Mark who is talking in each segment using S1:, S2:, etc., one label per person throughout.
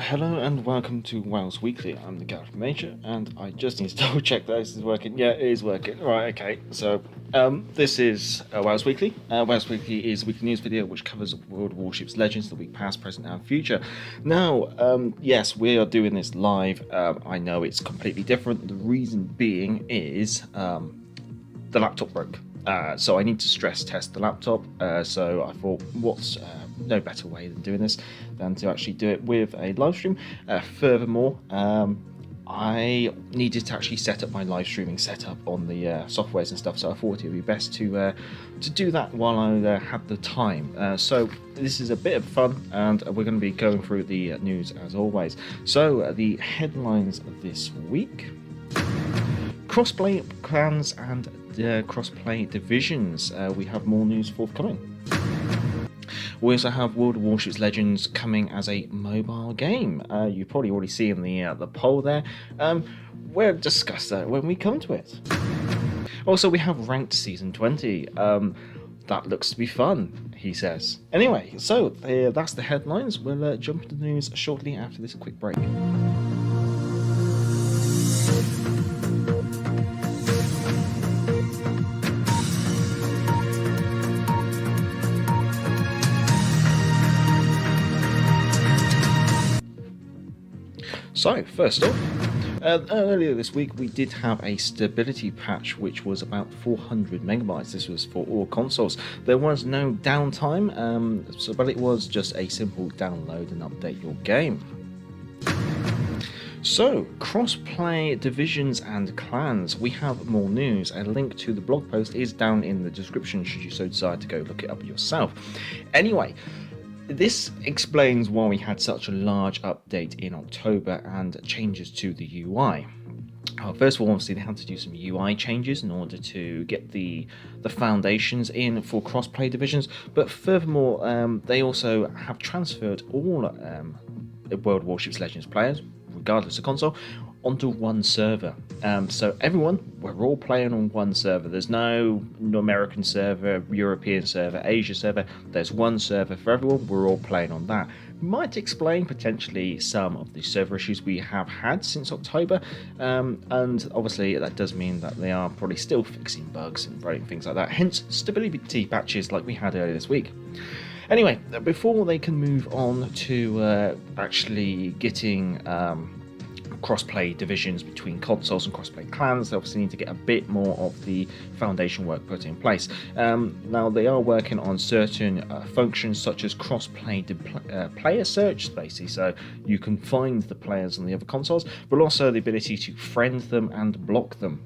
S1: Hello and welcome to WoWs Weekly. I'm the Gareth Major, and I just need to double check that this is working. Yeah, it is working. Right, okay. So, this is WoWs Weekly. WoWs Weekly is a weekly news video which covers World of Warships Legends, the week past, present, and future. Now, yes, we are doing this live. I know it's completely different. The reason being is the laptop broke. So I need to stress test the laptop. So I thought, what's no better way than doing this than to actually do it with a live stream. Furthermore, I needed to actually set up my live streaming setup on the softwares and stuff, so I thought it would be best to do that while I had the time. So this is a bit of fun, and we're going to be going through the news as always. So the headlines this week: crossplay clans and crossplay divisions. We have more news forthcoming. We also have World of Warships Legends coming as a mobile game. You've probably already seen the poll there. We'll discuss that when we come to it. Also, we have Ranked Season 20. That looks to be fun, he says. Anyway, so that's the headlines. We'll jump into the news shortly after this quick break. So, first off, earlier this week we did have a stability patch which was about 400 megabytes. This was for all consoles. There was no downtime, but it was just a simple download and update your game. So, cross-play divisions and clans. We have more news. A link to the blog post is down in the description should you so decide to go look it up yourself. Anyway, this explains why we had such a large update in October and changes to the UI. First of all, obviously they had to do some UI changes in order to get the foundations in for crossplay divisions, but furthermore they also have transferred all World of Warships Legends players, regardless of console, onto one server. So everyone, we're all playing on one server. There's no American server, European server, Asia server. There's one server for everyone. We're all playing on that. Might explain potentially some of the server issues we have had since October, and obviously that does mean that they are probably still fixing bugs and writing things like that, hence stability patches like we had earlier this week. Anyway, before they can move on to actually getting crossplay divisions between consoles and crossplay clans, they obviously need to get a bit more of the foundation work put in place. Now they are working on certain functions such as crossplay player search, basically, so you can find the players on the other consoles, but also the ability to friend them and block them.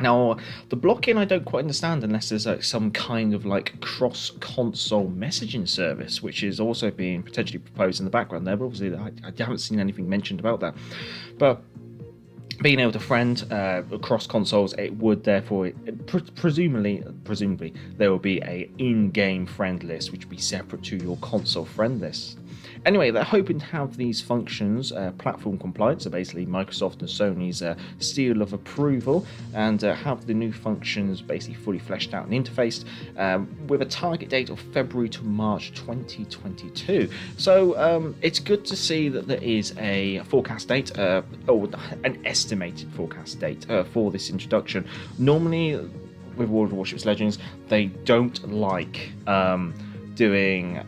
S1: Now, the blocking I don't quite understand unless there's some kind of cross-console messaging service, which is also being potentially proposed in the background there, but obviously I haven't seen anything mentioned about that. But being able to friend across consoles, it would therefore, presumably, there will be a in-game friend list, which would be separate to your console friend list. Anyway, they're hoping to have these functions platform compliant, so basically Microsoft and Sony's seal of approval, and have the new functions basically fully fleshed out and interfaced, with a target date of February to March 2022. So it's good to see that there is a forecast date, or an estimated forecast date for this introduction. Normally, with World of Warships Legends, they don't like doing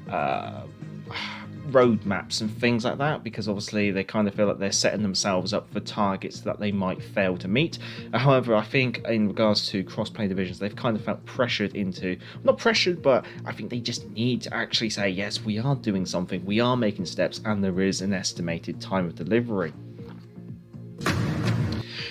S1: roadmaps and things like that, because obviously they kind of feel like they're setting themselves up for targets that they might fail to meet. However, I think in regards to crossplay divisions, they've kind of felt pressured into, not pressured, but I think they just need to actually say, yes, we are doing something, we are making steps, and there is an estimated time of delivery.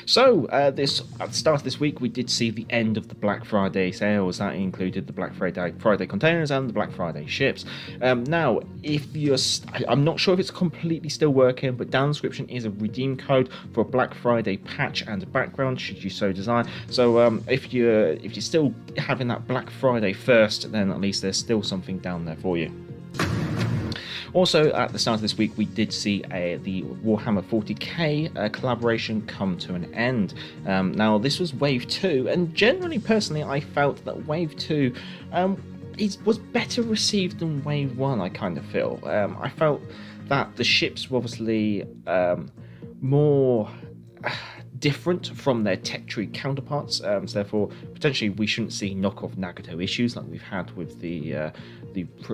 S1: So, at the start of this week, we did see the end of the Black Friday sales. That included the Black Friday containers and the Black Friday ships. Now, I'm not sure if it's completely still working, but down in the description is a redeem code for a Black Friday patch and background, should you so desire. So, if you're still having that Black Friday first, then at least there's still something down there for you. Also, at the start of this week, we did see the Warhammer 40k collaboration come to an end. Now, this was Wave 2, and generally, personally, I felt that Wave 2 was better received than Wave 1, I kind of feel. I felt that the ships were obviously more different from their tech tree counterparts, so therefore potentially we shouldn't see knockoff Nagato issues like we've had with the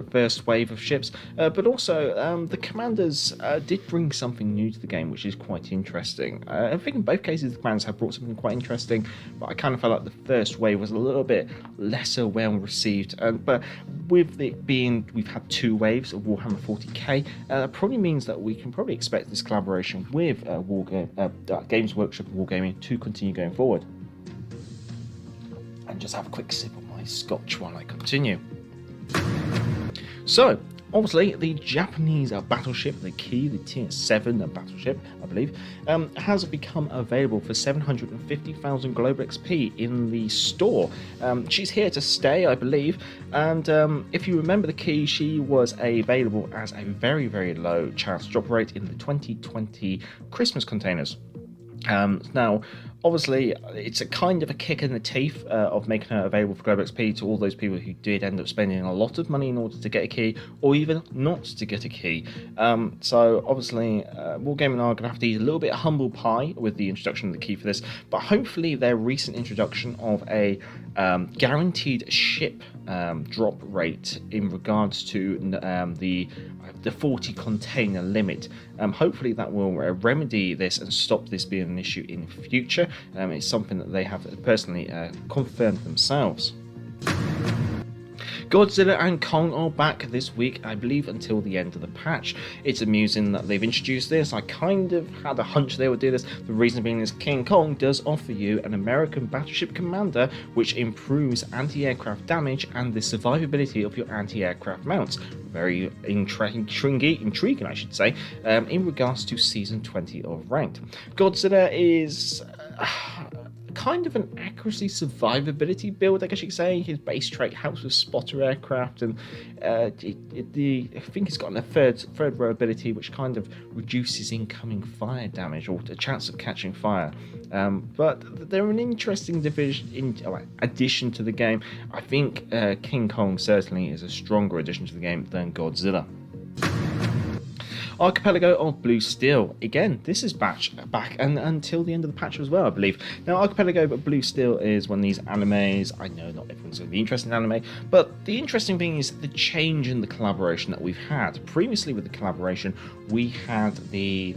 S1: first wave of ships, but also the commanders did bring something new to the game, which is quite interesting. I think in both cases the commanders have brought something quite interesting, but I kind of felt like the first wave was a little bit lesser well received, but with it being we've had 2 waves of Warhammer 40k, that probably means that we can probably expect this collaboration with Games Workshop and Wargaming to continue going forward. And just have a quick sip of my scotch while I continue. So, obviously, the Japanese battleship, the Key, the Tier 7 battleship, I believe, has become available for 750,000 global XP in the store. She's here to stay, I believe, and if you remember the Key, she was available as a very, very low chance drop rate in the 2020 Christmas containers. Now, obviously, it's a kind of a kick in the teeth of making her available for global XP to all those people who did end up spending a lot of money in order to get a key, or even not to get a key. So, obviously, Wargaming are going to have to eat a little bit of humble pie with the introduction of the key for this, but hopefully their recent introduction of a guaranteed ship drop rate in regards to the 40 container limit. Hopefully that will remedy this and stop this being an issue in future. It's something that they have personally confirmed themselves. Godzilla and Kong are back this week, I believe, until the end of the patch. It's amusing that they've introduced this. I kind of had a hunch they would do this. The reason being is King Kong does offer you an American battleship commander, which improves anti-aircraft damage and the survivability of your anti-aircraft mounts. Very intriguing, I should say, in regards to Season 20 of Ranked. Godzilla is kind of an accuracy survivability build, I guess you could say. His base trait helps with spotter aircraft, and I think he's got a third row ability which kind of reduces incoming fire damage or the chance of catching fire. But they're an interesting addition to the game. I think King Kong certainly is a stronger addition to the game than Godzilla. Archipelago of Blue Steel. Again, this is back and until the end of the patch as well, I believe. Now, Archipelago of Blue Steel is one of these animes. I know not everyone's going to be interested in anime, but the interesting thing is the change in the collaboration that we've had. Previously with the collaboration, we had the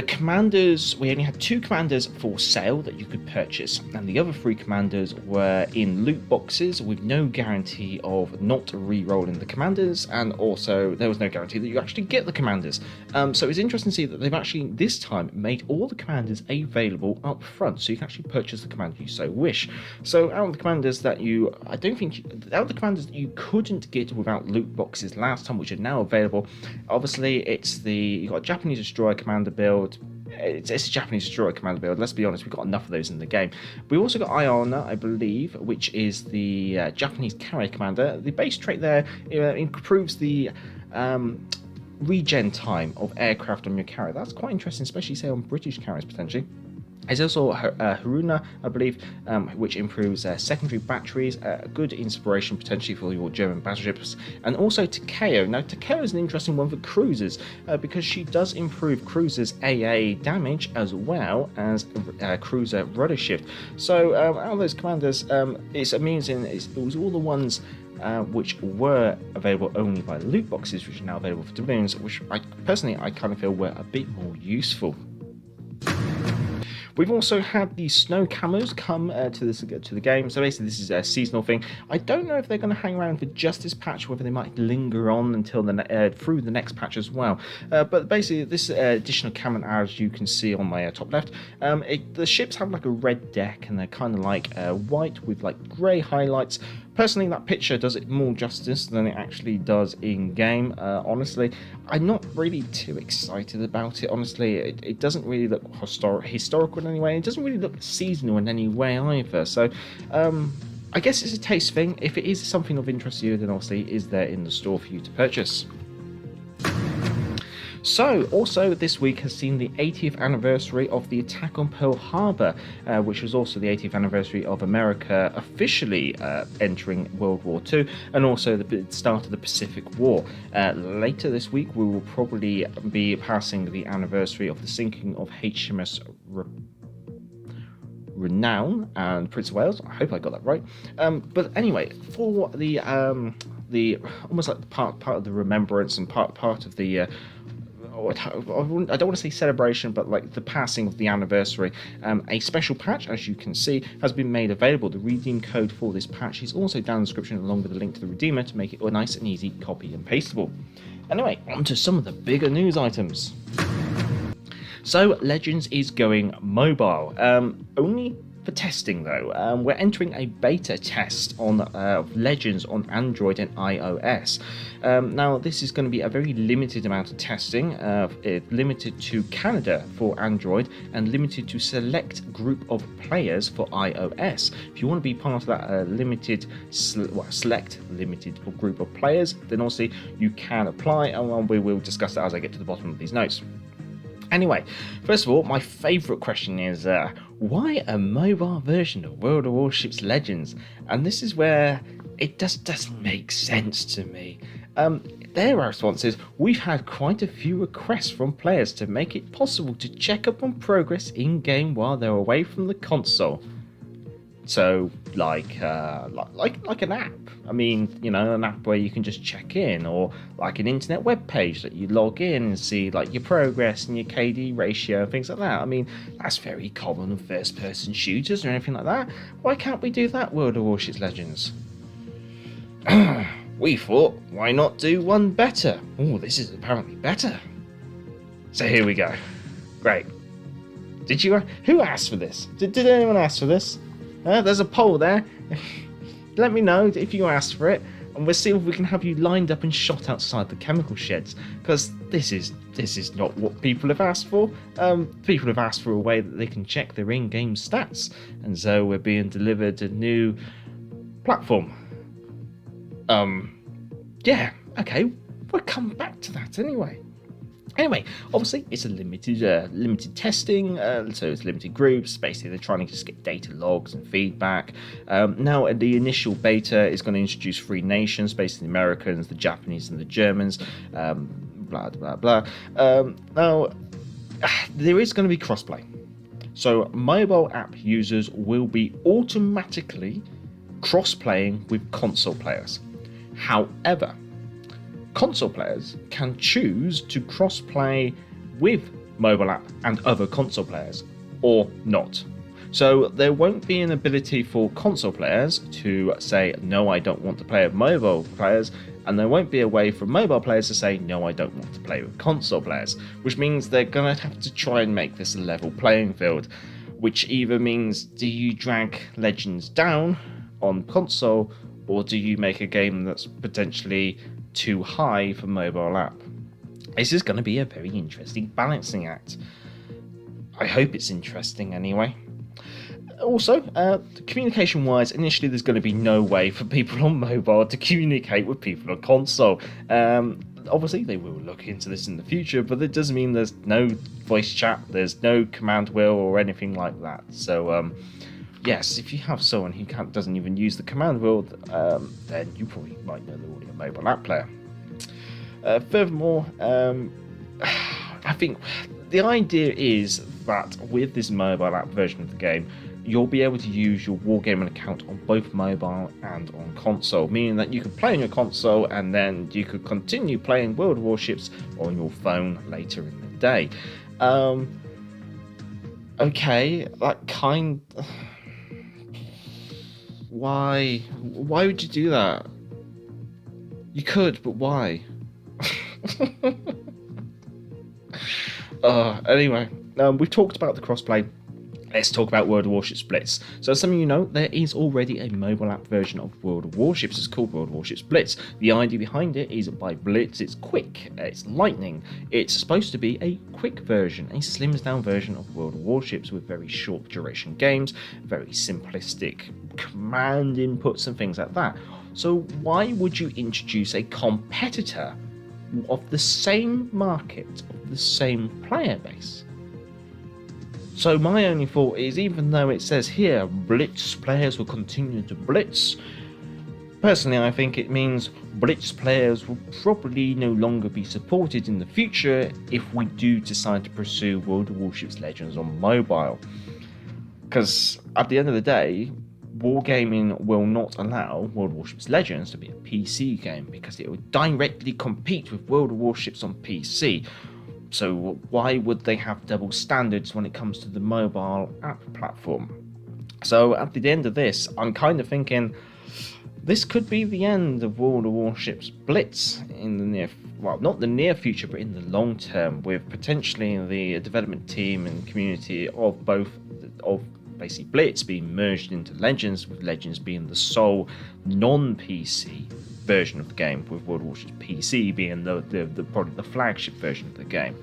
S1: commanders. We only had 2 commanders for sale that you could purchase, and the other 3 commanders were in loot boxes with no guarantee of not re-rolling the commanders, and also there was no guarantee that you actually get the commanders. So it's interesting to see that they've actually this time made all the commanders available up front, so you can actually purchase the commander you so wish. So out of the commanders that you couldn't get without loot boxes last time, which are now available, obviously you got a Japanese destroyer commander build. It's a Japanese destroyer commander build. Let's be honest, we've got enough of those in the game. We also got Iona, I believe, which is the Japanese carrier commander. The base trait there improves the regen time of aircraft on your carrier. That's quite interesting, especially say on British carriers potentially. There's also Haruna, I believe, which improves secondary batteries, good inspiration potentially for your German battleships, and also Takeo. Now, Takeo is an interesting one for cruisers because she does improve cruisers' AA damage as well as cruiser rudder shift. So out of those commanders, it's amazing. It was all the ones which were available only by loot boxes, which are now available for domains, which I kind of feel were a bit more useful. We've also had the snow camos come to the game. So basically, this is a seasonal thing. I don't know if they're going to hang around for just this patch, whether they might linger on until through the next patch as well. But basically, this additional camo, as you can see on my top left, the ships have like a red deck, and they're kind of like white with like grey highlights. Personally, that picture does it more justice than it actually does in game. Honestly, I'm not really too excited about it. Honestly, it doesn't really look historical in any way. It doesn't really look seasonal in any way either. So, I guess it's a taste thing. If it is something of interest to you, then obviously it is there in the store for you to purchase. So, also this week has seen the 80th anniversary of the attack on Pearl Harbor, which was also the 80th anniversary of America officially entering World War II, and also the start of the Pacific War. Later this week, we will probably be passing the anniversary of the sinking of HMS Renown and Prince of Wales. I hope I got that right. But anyway, for the almost like part of the remembrance and part of the I don't want to say celebration, but like the passing of the anniversary, a special patch, as you can see, has been made available. The redeem code for this patch is also down in the description, along with a link to the redeemer to make it a nice and easy copy and pastable. Anyway, on to some of the bigger news items. So, Legends is going mobile, only for testing though. We're entering a beta test on Legends on Android and iOS. Now, this is going to be a very limited amount of testing, limited to Canada for Android and limited to select group of players for iOS. If you want to be part of that select limited group of players, then obviously you can apply, and we will discuss that as I get to the bottom of these notes. Anyway, first of all, my favourite question is, why a mobile version of World of Warships Legends? And this is where it just doesn't make sense to me. Their response is, we've had quite a few requests from players to make it possible to check up on progress in-game while they're away from the console. So, like an app. I mean, you know, an app where you can just check in, or like an internet web page that you log in and see like your progress and your KD ratio and things like that. I mean, that's very common in first-person shooters or anything like that. Why can't we do that, World of Warships Legends? We thought, why not do one better? Oh, this is apparently better. So here we go. Great. Who asked for this? Did anyone ask for this? There's a poll there. Let me know if you asked for it, and we'll see if we can have you lined up and shot outside the chemical sheds. Because this is not what people have asked for. People have asked for a way that they can check their in-game stats, and so we're being delivered a new platform. Yeah, okay, we'll come back to that anyway. Anyway, obviously it's a limited testing, so it's limited groups. Basically, they're trying to just get data logs and feedback. Now, the initial beta is going to introduce 3 nations, basically the Americans, the Japanese, and the Germans. Blah blah blah. Now, there is going to be crossplay, so mobile app users will be automatically cross-playing with console players. However, console players can choose to cross-play with mobile app and other console players, or not. So there won't be an ability for console players to say, no, I don't want to play with mobile players, and there won't be a way for mobile players to say, no, I don't want to play with console players, which means they're going to have to try and make this a level playing field, which either means, do you drag Legends down on console, or do you make a game that's potentially too high for mobile app? This is going to be a very interesting balancing act. I hope it's interesting anyway. Also, communication wise, initially there's going to be no way for people on mobile to communicate with people on console. Obviously they will look into this in the future, but it doesn't mean there's no voice chat, there's no command wheel or anything like that. So yes, if you have someone who doesn't even use the command wheel, then you probably might know they're already a mobile app player. Furthermore, I think the idea is that with this mobile app version of the game, you'll be able to use your Wargaming account on both mobile and on console, meaning that you could play on your console and then you could continue playing World of Warships on your phone later in the day. Okay, that kind... Why would you do that? You could, but why? Anyway, we've talked about the crossplay. Let's talk about World of Warships Blitz. So as some of you know, there is already a mobile app version of World of Warships. It's called World of Warships Blitz. The idea behind it is by Blitz, it's quick, it's lightning. It's supposed to be a quick version, a slimmed down version of World of Warships with very short duration games, very simplistic command inputs and things like that. So why would you introduce a competitor of the same market, of the same player base. So my only thought is, even though it says here, Blitz players will continue to Blitz, personally I think it means Blitz players will probably no longer be supported in the future if we do decide to pursue World of Warships Legends on mobile. Because at the end of the day, Wargaming will not allow World of Warships Legends to be a PC game because it would directly compete with World of Warships on PC. So why would they have double standards when it comes to the mobile app platform? So at the end of this, I'm kind of thinking this could be the end of World of Warships Blitz in the not the near future, but in the long term, with potentially the development team and community of basically Blitz being merged into Legends, with Legends being the sole non-PC version of the game, with World of Warships PC being probably the flagship version of the game.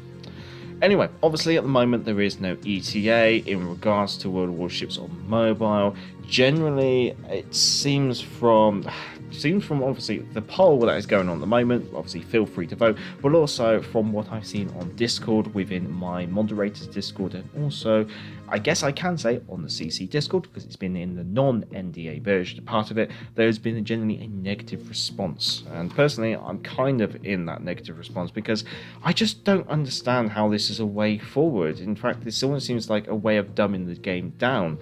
S1: Anyway, obviously at the moment there is no ETA in regards to World of Warships on mobile. Generally, it seems from obviously the poll that is going on at the moment, obviously feel free to vote, but also from what I've seen on Discord within my moderator's Discord, and also I guess I can say on the CC Discord, because it's been in the non-NDA version part of it, there's been generally a negative response. And personally, I'm kind of in that negative response because I just don't understand how this is a way forward. In fact, this almost seems like a way of dumbing the game down.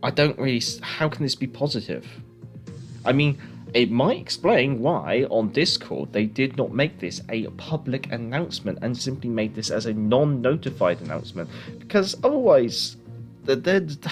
S1: I don't really... How can this be positive? I mean, it might explain why on Discord they did not make this a public announcement and simply made this as a non-notified announcement, because otherwise they're just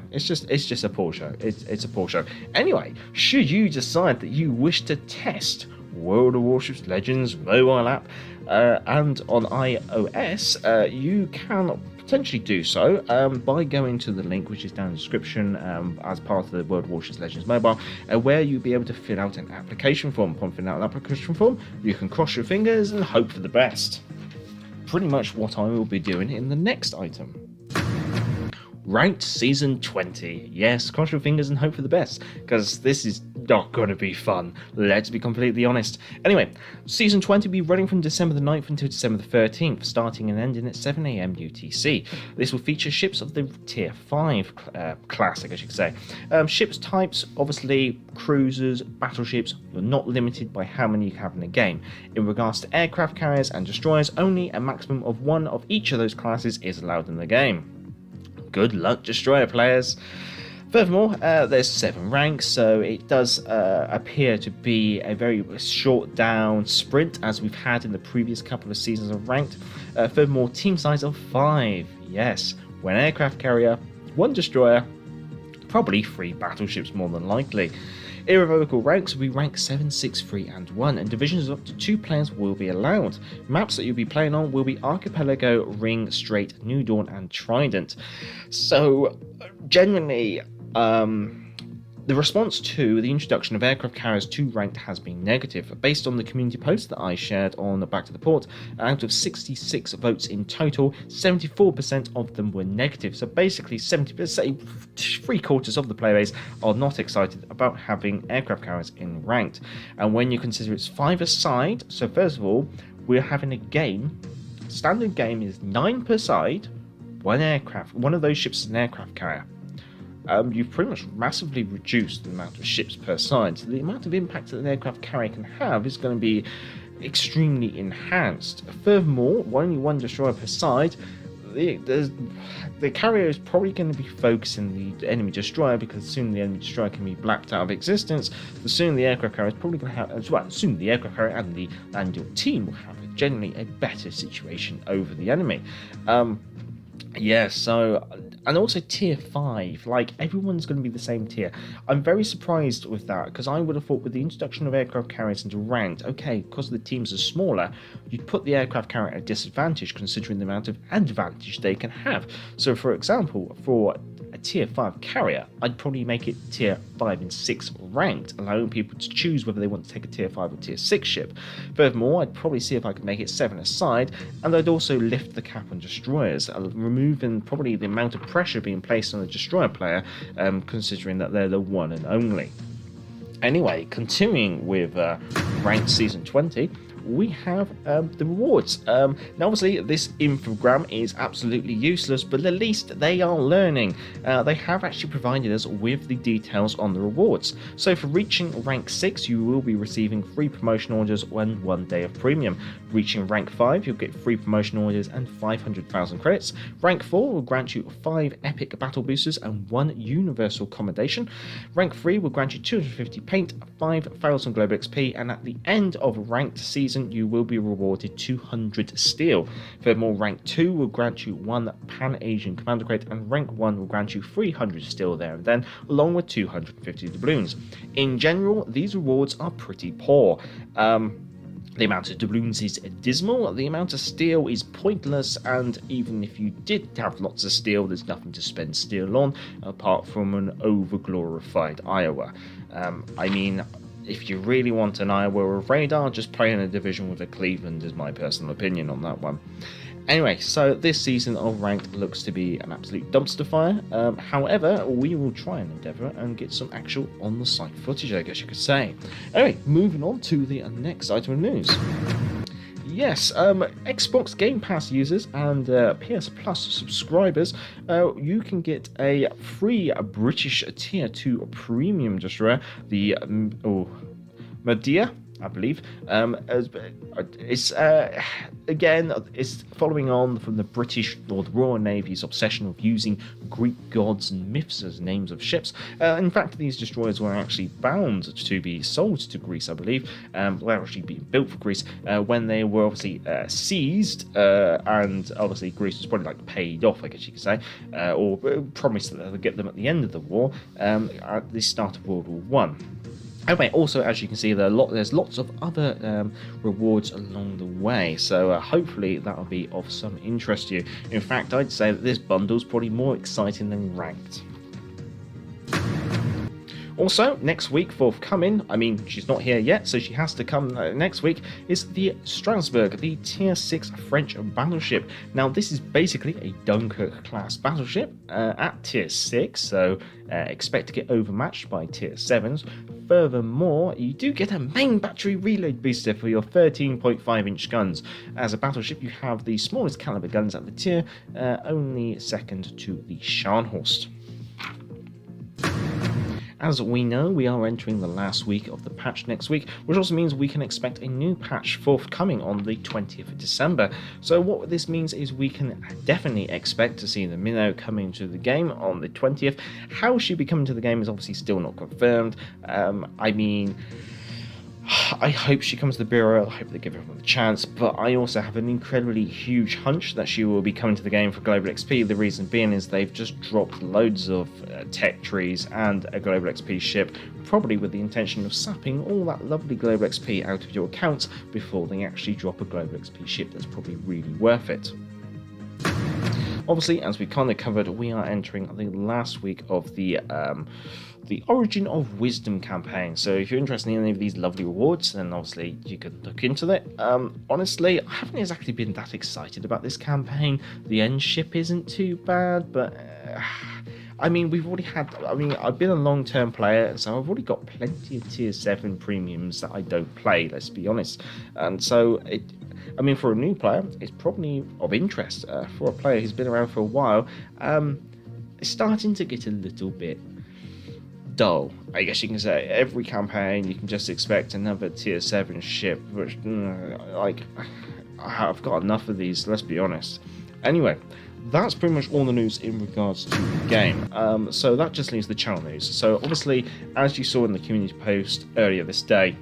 S1: it's just a poor show. It's a poor show. Anyway, should you decide that you wish to test World of Warships Legends mobile app and on iOS, you can potentially do so by going to the link which is down in the description as part of the World of Warships Legends mobile, where you'll be able to fill out an application form. Upon filling out an application form, you can cross your fingers and hope for the best. Pretty much what I will be doing in the next item. Ranked Season 20. Yes, cross your fingers and hope for the best, because this is not going to be fun, let's be completely honest. Anyway, Season 20 will be running from December the 9th until December the 13th, starting and ending at 7 AM UTC. This will feature ships of the Tier 5 class, I guess you could say. Ships types, obviously, cruisers, battleships. You're not limited by how many you have in the game. In regards to aircraft carriers and destroyers, only a maximum of one of each of those classes is allowed in the game. Good luck, destroyer players. Furthermore, there's 7 ranks, so it does appear to be a very short down sprint, as we've had in the previous couple of seasons of ranked. Furthermore, team size of 5. Yes, 1 aircraft carrier, 1 destroyer, probably 3 battleships more than likely. Irrevocable ranks will be rank 7, 6, 3 and 1, and divisions of up to 2 players will be allowed. Maps that you'll be playing on will be Archipelago, Ring, Strait, New Dawn and Trident. So generally, the response to the introduction of aircraft carriers to ranked has been negative. Based on the community post that I shared on the Back to the Port, out of 66 votes in total, 74% of them were negative. So basically 70%, 3/4 of the playbase are not excited about having aircraft carriers in ranked. And when you consider it's 5 a side, so first of all, we're having a game, standard game is 9 per side, 1 aircraft, one of those ships is an aircraft carrier. You've pretty much massively reduced the amount of ships per side, so the amount of impact that an aircraft carrier can have is going to be extremely enhanced. Furthermore, only 1 destroyer per side, the carrier is probably going to be focusing the enemy destroyer, because soon the enemy destroyer can be blacked out of existence. The sooner the aircraft carrier is probably going to have, as well, soon the aircraft carrier and your team will have generally a better situation over the enemy. Yeah, so, and also tier 5, like everyone's going to be the same tier. I'm very surprised with that, because I would have thought with the introduction of aircraft carriers into ranked, okay, because the teams are smaller, you'd put the aircraft carrier at a disadvantage considering the amount of advantage they can have. So for example, for a tier 5 carrier, I'd probably make it tier 5 and 6 ranked, allowing people to choose whether they want to take a tier 5 or tier 6 ship. Furthermore, I'd probably see if I could make it 7 aside, and I'd also lift the cap on destroyers, removing probably the amount of pressure being placed on the destroyer player, considering that they're the one and only. Anyway, continuing with Ranked Season 20, we have the rewards. Now obviously this infogram is absolutely useless, but at least they are learning. They have actually provided us with the details on the rewards. So for reaching rank 6 you will be receiving free promotion orders and 1 day of premium. Reaching rank 5 you'll get free promotion orders and 500,000 credits. Rank 4 will grant you 5 epic battle boosters and 1 universal commendation. Rank 3 will grant you 250 paint, 5,000 global XP, and at the end of ranked season you will be rewarded 200 steel. Furthermore, rank 2 will grant you 1 Pan-Asian Commander crate, and rank 1 will grant you 300 steel there and then, along with 250 doubloons. In general, these rewards are pretty poor. The amount of doubloons is dismal, the amount of steel is pointless, and even if you did have lots of steel, there's nothing to spend steel on apart from an over-glorified Iowa. I mean, if you really want an Iowa of radar, just play in a division with a Cleveland is my personal opinion on that one. Anyway, so this season of Ranked looks to be an absolute dumpster fire. However, we will try and endeavour and get some actual on-the-site footage, I guess you could say. Anyway, moving on to the next item of news. Yes, Xbox Game Pass users and PS Plus subscribers, you can get a free British Tier 2 Premium Destroyer, the Medea, I believe. It's again, it's following on from the British or the Royal Navy's obsession of using Greek gods and myths as names of ships. In fact, these destroyers were actually bound to be sold to Greece, I believe. Were actually being built for Greece when they were obviously seized, and obviously Greece was probably like paid off, I guess you could say, or promised that they'll get them at the end of the war, at the start of World War One. Anyway, also as you can see, there's lots of other rewards along the way, so hopefully that'll be of some interest to you. In fact, I'd say that this bundle's probably more exciting than Ranked. Also, next week forthcoming, I mean, she's not here yet, so she has to come next week, is the Strasbourg, the Tier 6 French battleship. Now, this is basically a Dunkirk class battleship at Tier 6, so expect to get overmatched by Tier 7s. Furthermore, you do get a main battery reload booster for your 13.5 inch guns. As a battleship, you have the smallest caliber guns at the tier, only second to the Scharnhorst. As we know, we are entering the last week of the patch next week, which also means we can expect a new patch forthcoming on the 20th of December. So what this means is we can definitely expect to see the Minnow coming to the game on the 20th. How she'll be coming to the game is obviously still not confirmed. I mean, I hope she comes to the Bureau, I hope they give everyone a chance, but I also have an incredibly huge hunch that she will be coming to the game for Global XP. The reason being is they've just dropped loads of tech trees and a Global XP ship, probably with the intention of sapping all that lovely Global XP out of your accounts before they actually drop a Global XP ship that's probably really worth it. Obviously, as we kind of covered, we are entering the last week of the Origin of Wisdom campaign. So if you're interested in any of these lovely rewards, then obviously you can look into it. Honestly, I haven't exactly been that excited about this campaign. The end ship isn't too bad, but I mean, we've already had, I've been a long-term player, so I've already got plenty of Tier 7 premiums that I don't play, let's be honest. And so for a new player, it's probably of interest. For a player who's been around for a while, it's starting to get a little bit dull, I guess you can say. Every campaign, you can just expect another Tier 7 ship, which, I've got enough of these, let's be honest. Anyway, that's pretty much all the news in regards to the game. So that just leaves the channel news. So obviously, as you saw in the community post earlier this day,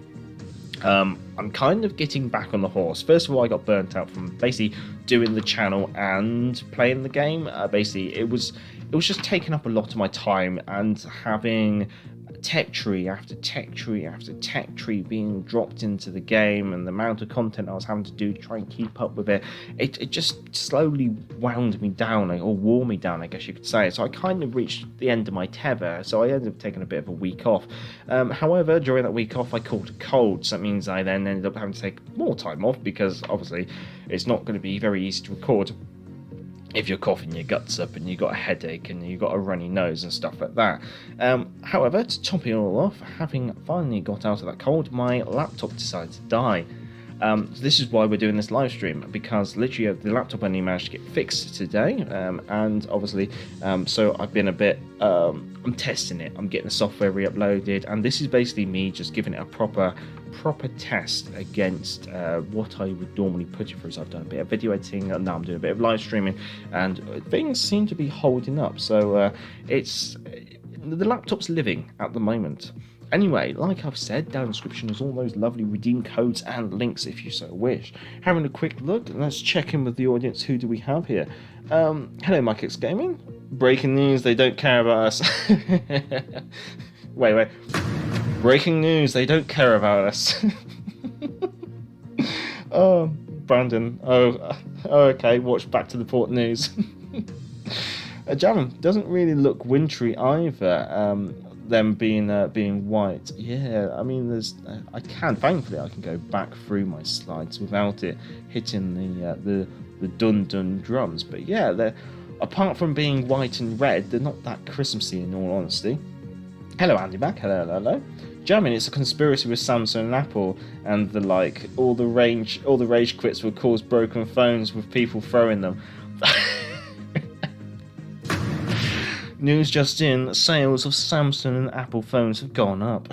S1: I'm kind of getting back on the horse. First of all, I got burnt out from basically doing the channel and playing the game. Basically, it was just taking up a lot of my time, and having tech tree after tech tree after tech tree being dropped into the game, and the amount of content I was having to do to try and keep up with it, it just slowly wound me down, or wore me down, I guess you could say. So I kind of reached the end of my tether, so I ended up taking a bit of a week off. However, during that week off, I caught a cold, so that means I then ended up having to take more time off, because obviously it's not going to be very easy to record if you're coughing your guts up and you've got a headache and you've got a runny nose and stuff like that. However, to top it all off, having finally got out of that cold, my laptop decided to die. So this is why we're doing this live stream, because literally the laptop only managed to get fixed today, and obviously, so I've been a bit, I'm testing it, I'm getting the software re-uploaded, and this is basically me just giving it a proper test against what I would normally put it through. So I've done a bit of video editing, and now I'm doing a bit of live streaming, and things seem to be holding up. So the laptop's living at the moment. Anyway, like I've said, down in the description is all those lovely redeem codes and links if you so wish. Having a quick look, let's check in with the audience. Who do we have here? Hello, Mike X Gaming. Breaking news, they don't care about us. Wait. Breaking news, they don't care about us. Oh, Brandon. Oh, okay, watch Back to the Port News. Jam doesn't really look wintry either. Them being white. Yeah, I mean, thankfully I can go back through my slides without it hitting the dun drums. But yeah, they're, apart from being white and red, they're not that Christmassy in all honesty. Hello, Andy back. Hello. Jamming, it's a conspiracy with Samsung and Apple, and all the rage quits will cause broken phones with people throwing them. News just in, sales of Samsung and Apple phones have gone up.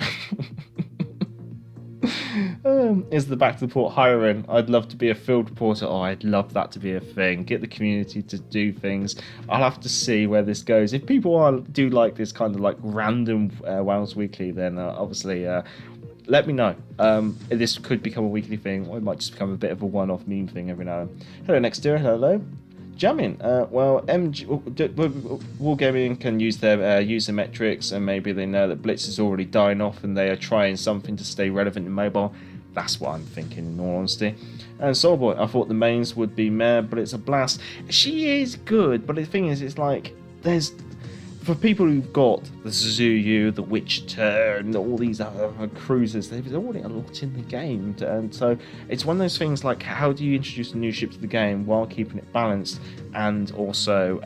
S1: Is the Back to the Port hiring? I'd love to be a field reporter. Oh, I'd love that to be a thing. Get the community to do things. I'll have to see where this goes. If people do like this kind of like random WoWs Weekly, then obviously let me know. This could become a weekly thing, or it might just become a bit of a one-off meme thing every now and then. Hello, next door. Hello. Jamming. Wargaming can use their user metrics, and maybe they know that Blitz is already dying off and they are trying something to stay relevant in mobile. That's what I'm thinking, in all honesty. And Soulboy, I thought the mains would be meh, but it's a blast. She is good, but the thing is, it's like, for people who've got the Suzuyu, the Wichita, and all these other cruisers, there's already a lot in the game, and so it's one of those things like, how do you introduce a new ship to the game while keeping it balanced and also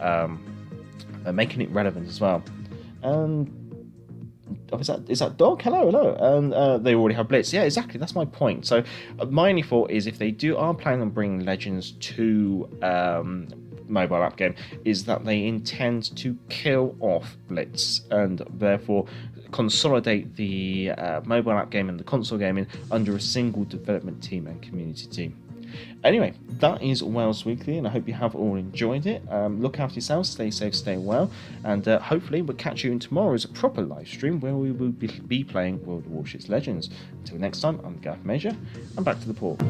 S1: making it relevant as well? And is that Dog? Hello. And they already have Blitz. Yeah, exactly. That's my point. So my only thought is, if they are planning on bringing Legends to mobile app game, is that they intend to kill off Blitz and therefore consolidate the mobile app game and the console gaming under a single development team and community team. Anyway, that is WoWs Weekly, and I hope you have all enjoyed it. Look after yourselves, stay safe, stay well, and hopefully we'll catch you in tomorrow's proper live stream where we will be playing World of Warships Legends. Until next time, I'm Gareth Major, and back to the port.